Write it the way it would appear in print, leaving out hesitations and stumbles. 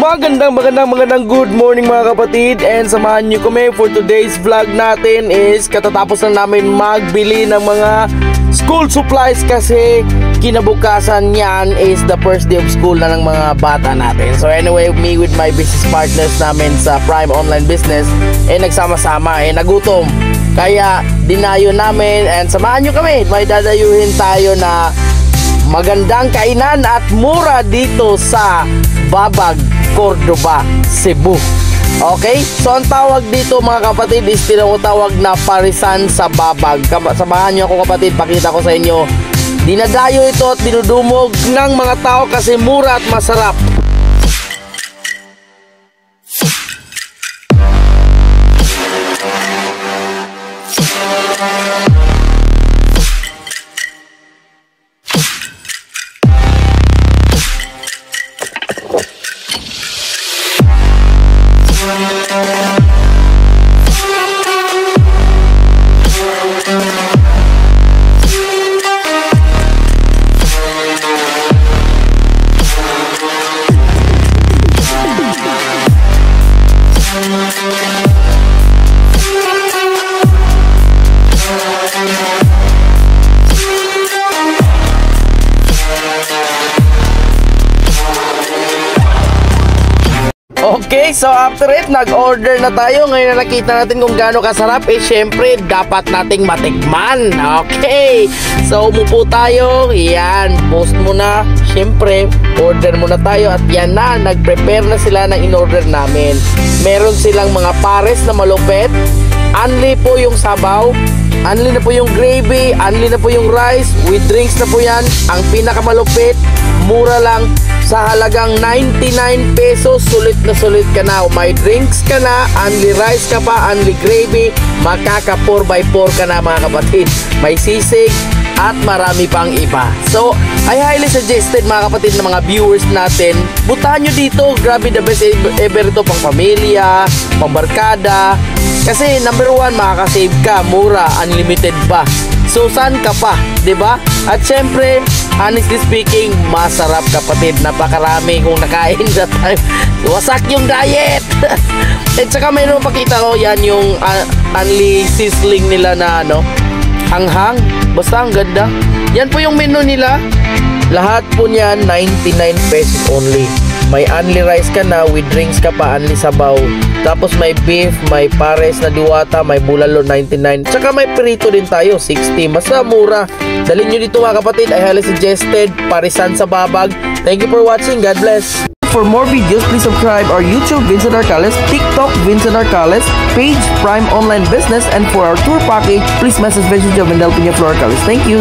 Magandang good morning mga kapatid, and samahan nyo kami for today's vlog natin. Is katatapos na namin magbili ng mga school supplies kasi kinabukasan yan is the first day of school na ng mga bata natin. So anyway, me with my business partners namin sa Prime Online Business nagsama-sama nagutom, kaya dinayo namin, and samahan nyo kami. May dadayuhin tayo na magandang kainan at mura dito sa Babag, Cordoba, Cebu. Okay? So ang tawag dito mga kapatid is tinatawag na parisan sa Babag. Samahan nyo ako kapatid, pakita ko sa inyo. Dinadayo ito at dinudumog ng mga tao kasi mura at masarap. Okay, so after it, nag-order na tayo. Ngayon na nakita natin kung gaano kasarap, syempre, dapat nating matikman. Okay, so umupo tayo. Yan, post muna. Syempre, order muna tayo. At yan na, nag-prepare na sila ng in-order namin. Meron silang mga pares na malupit. Unli po yung sabaw, unli na po yung gravy, unli na po yung rice. With drinks na po yan. Ang pinakamalupit, mura lang, sa halagang 99 pesos, sulit na sulit ka na. May drinks ka na, unli rice ka pa, unli gravy, makaka 4x4 ka na mga kapatid. May sisig at marami pang iba. So, I highly suggested mga kapatid na mga viewers natin, butahan nyo dito. Grabe, the best ever ito, pang pamilya, pang barkada. Kasi number one, makakasave ka, mura, unlimited pa. So saan ka pa, 'di ba? At syempre, honestly speaking, masarap kapatid. Napakarami kung nakain that time. Wasak yung diet. At saka mayroon pakita ko, yan yung unli sizzling nila na hanghang. Basta ang ganda. Yan po yung menu nila. Lahat po niyan 99 pesos only. May unli rice ka na, with drinks ka pa, unli sabaw. Tapos may beef, may pares na diwata, may bulalo 99. Tsaka may prito din tayo, 60. Basta mura. Dalhin nyo dito mga kapatid. I highly suggested. Parisan sa Babag. Thank you for watching. God bless. For more videos, please subscribe our YouTube, Vincent Arcales, TikTok, Vincent Arcales, page, Prime Online Business, and for our tour package, please message Vincent Jovendel Pina Flor Arcales. Thank you.